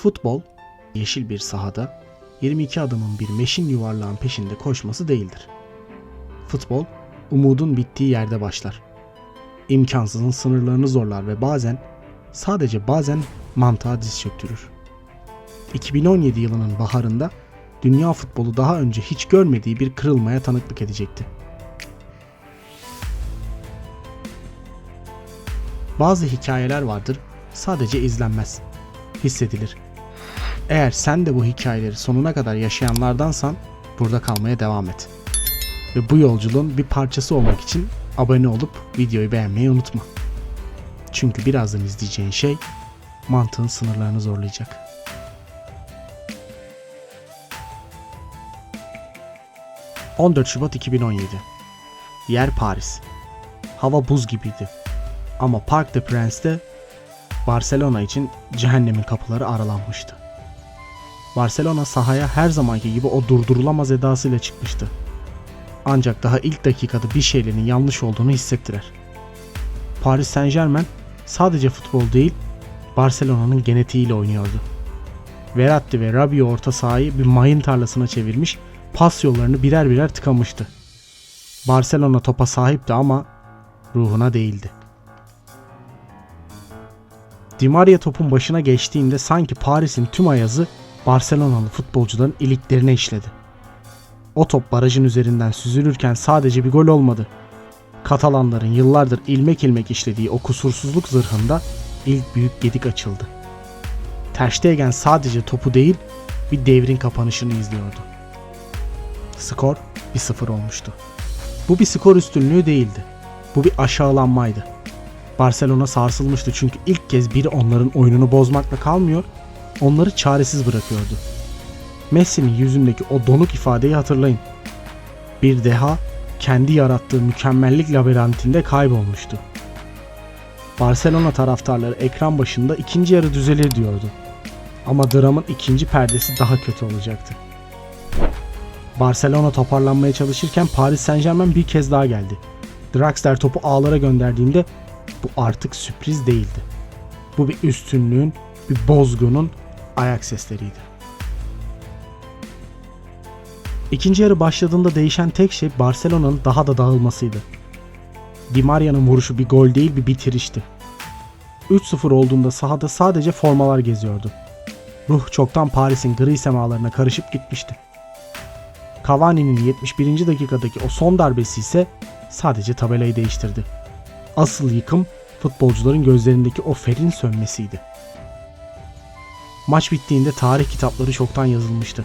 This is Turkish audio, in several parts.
Futbol, yeşil bir sahada 22 adamın bir meşin yuvarlağın peşinde koşması değildir. Futbol, umudun bittiği yerde başlar. İmkansızın sınırlarını zorlar ve sadece bazen mantığa diz çöktürür. 2017 yılının baharında dünya futbolu daha önce hiç görmediği bir kırılmaya tanıklık edecekti. Bazı hikayeler vardır, sadece izlenmez, hissedilir. Eğer sen de bu hikayeleri sonuna kadar yaşayanlardansan burada kalmaya devam et. Ve bu yolculuğun bir parçası olmak için abone olup videoyu beğenmeyi unutma. Çünkü birazdan izleyeceğin şey mantığın sınırlarını zorlayacak. ...14 Şubat 2017. Yer Paris. Hava buz gibiydi. Ama Parc des Princes Barcelona için cehennemin kapıları aralanmıştı. Barcelona sahaya her zamanki gibi o durdurulamaz edasıyla çıkmıştı. Ancak daha ilk dakikada bir şeylerin yanlış olduğunu hissettiler. Paris Saint-Germain sadece futbol değil, Barcelona'nın genetiğiyle oynuyordu. Verratti ve Rabiot orta sahayı bir mayın tarlasına çevirmiş, pas yollarını birer birer tıkamıştı. Barcelona topa sahipti ama ruhuna değildi. Di Maria topun başına geçtiğinde sanki Paris'in tüm ayazı Barcelonalı futbolcuların iliklerine işledi. O top barajın üzerinden süzülürken sadece bir gol olmadı. Katalanların yıllardır ilmek ilmek işlediği o kusursuzluk zırhında ilk büyük gedik açıldı. Ter Stegen sadece topu değil, bir devrin kapanışını izliyordu. Skor 1-0 olmuştu. Bu bir skor üstünlüğü değildi. Bu bir aşağılanmaydı. Barcelona sarsılmıştı çünkü ilk kez biri onların oyununu bozmakla kalmıyor, onları çaresiz bırakıyordu. Messi'nin yüzündeki o donuk ifadeyi hatırlayın. Bir deha kendi yarattığı mükemmellik labirentinde kaybolmuştu. Barcelona taraftarları ekran başında ikinci yarı düzelir diyordu. Ama dramın ikinci perdesi daha kötü olacaktı. Barcelona toparlanmaya çalışırken Paris Saint-Germain bir kez daha geldi. Draxler topu ağlara gönderdiğinde bu artık sürpriz değildi. Bu bir üstünlüğün, bir bozgunun ayak sesleriydi. İkinci yarı başladığında değişen tek şey Barcelona'nın daha da dağılmasıydı. Di Maria'nın vuruşu bir gol değil, bir bitirişti. 3-0 olduğunda sahada sadece formalar geziyordu. Ruh çoktan Paris'in gri semalarına karışıp gitmişti. Cavani'nin 71. dakikadaki o son darbesi ise sadece tabelayı değiştirdi. Asıl yıkım futbolcuların gözlerindeki o ferin sönmesiydi. Maç bittiğinde tarih kitapları çoktan yazılmıştı.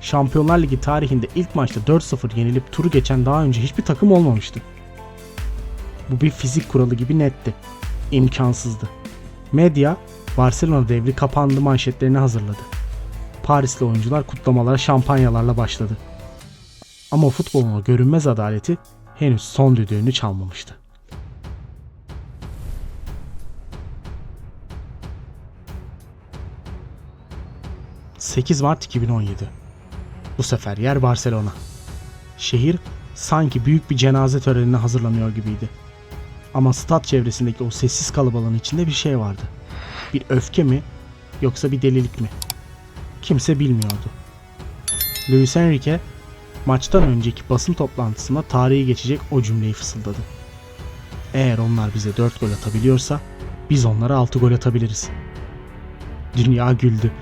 Şampiyonlar Ligi tarihinde ilk maçta 4-0 yenilip turu geçen daha önce hiçbir takım olmamıştı. Bu bir fizik kuralı gibi netti. İmkansızdı. Medya, Barcelona devri kapandı manşetlerini hazırladı. Parisli oyuncular kutlamalara şampanyalarla başladı. Ama futbolun o görünmez adaleti henüz son düdüğünü çalmamıştı. ...8 Mart 2017. Bu sefer yer Barcelona. Şehir sanki büyük bir cenaze törenine hazırlanıyor gibiydi. Ama stat çevresindeki o sessiz kalabalığın içinde bir şey vardı. Bir öfke mi yoksa bir delilik mi? Kimse bilmiyordu. Luis Enrique maçtan önceki basın toplantısında tarihi geçecek o cümleyi fısıldadı. Eğer onlar bize 4 gol atabiliyorsa biz onlara 6 gol atabiliriz. Dünya güldü.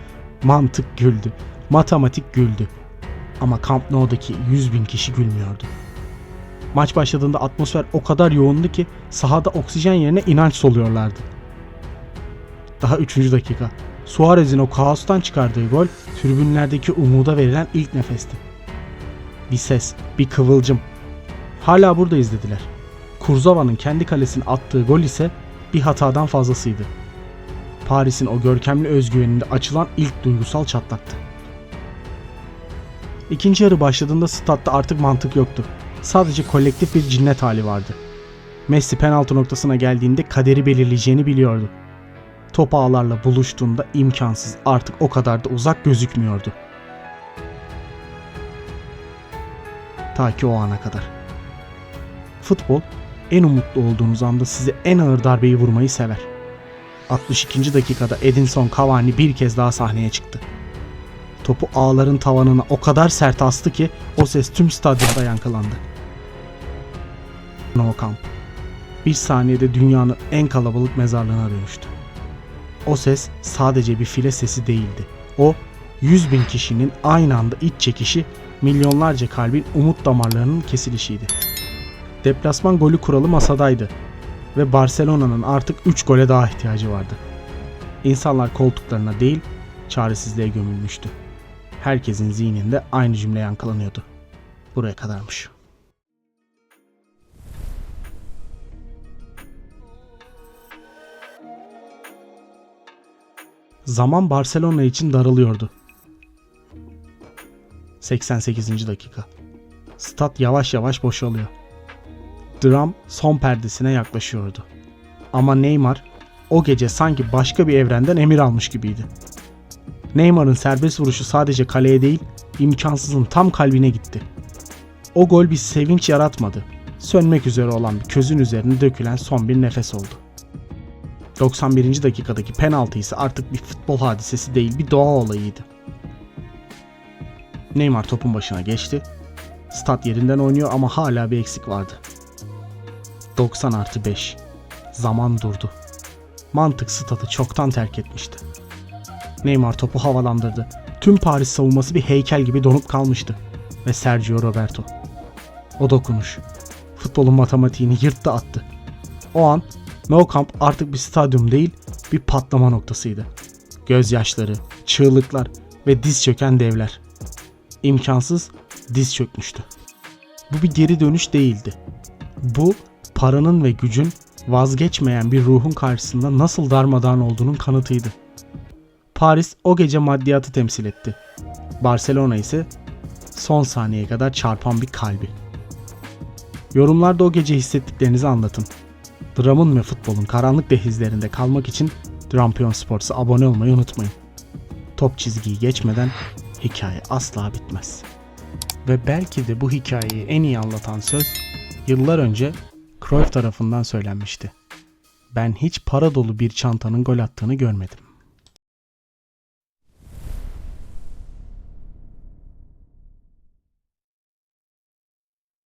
Mantık güldü. Matematik güldü. Ama Camp Nou'daki 100.000 kişi gülmüyordu. Maç başladığında atmosfer o kadar yoğundu ki sahada oksijen yerine inanç soluyorlardı. Daha 3. dakika. Suarez'in o kaostan çıkardığı gol tribünlerdeki umuda verilen ilk nefesti. Bir ses, bir kıvılcım. Hala buradayız dediler. Kurzavá'nın kendi kalesine attığı gol ise bir hatadan fazlasıydı. Paris'in o görkemli özgüveninde açılan ilk duygusal çatlaktı. İkinci yarı başladığında statta artık mantık yoktu. Sadece kolektif bir cinnet hali vardı. Messi penaltı noktasına geldiğinde kaderi belirleyeceğini biliyordu. Top ağlarla buluştuğunda imkansız artık o kadar da uzak gözükmüyordu. Ta ki o ana kadar. Futbol en umutlu olduğunuz anda size en ağır darbeyi vurmayı sever. 62. dakikada Edinson Cavani bir kez daha sahneye çıktı. Topu ağların tavanına o kadar sert astı ki o ses tüm stadyumda yankılandı. Nou Camp bir saniyede dünyanın en kalabalık mezarlığına dönüştü. O ses sadece bir file sesi değildi. O 100.000 kişinin aynı anda iç çekişi, milyonlarca kalbin umut damarlarının kesilişiydi. Deplasman golü kuralı masadaydı ve Barcelona'nın artık 3 gole daha ihtiyacı vardı. İnsanlar koltuklarına değil, çaresizliğe gömülmüştü. Herkesin zihninde aynı cümle yankılanıyordu. Buraya kadarmış. Zaman Barcelona için daralıyordu. 88. dakika. Stat yavaş yavaş boşalıyor. Dram son perdesine yaklaşıyordu. Ama Neymar o gece sanki başka bir evrenden emir almış gibiydi. Neymar'ın serbest vuruşu sadece kaleye değil, imkansızın tam kalbine gitti. O gol bir sevinç yaratmadı. Sönmek üzere olan bir közün üzerine dökülen son bir nefes oldu. 91. dakikadaki penaltı ise artık bir futbol hadisesi değil, bir doğa olayıydı. Neymar topun başına geçti. Stat yerinden oynuyor ama hala bir eksik vardı. 90+5. Zaman durdu. Mantık stadı çoktan terk etmişti. Neymar topu havalandırdı. Tüm Paris savunması bir heykel gibi donup kalmıştı. Ve Sergio Roberto. O dokunuş. Futbolun matematiğini yırttı attı. O an Nou Camp artık bir stadyum değil, bir patlama noktasıydı. Gözyaşları, çığlıklar ve diz çöken devler. İmkansız diz çökmüştü. Bu bir geri dönüş değildi. Bu paranın ve gücün vazgeçmeyen bir ruhun karşısında nasıl darmadağın olduğunun kanıtıydı. Paris o gece maddiyatı temsil etti. Barcelona ise son saniyeye kadar çarpan bir kalbi. Yorumlarda o gece hissettiklerinizi anlatın. Dramın ve futbolun karanlık dehlizlerinde kalmak için Drampion Sports'a abone olmayı unutmayın. Top çizgiyi geçmeden hikaye asla bitmez. Ve belki de bu hikayeyi en iyi anlatan söz yıllar önce Cruyff tarafından söylenmişti. Ben hiç para dolu bir çantanın gol attığını görmedim.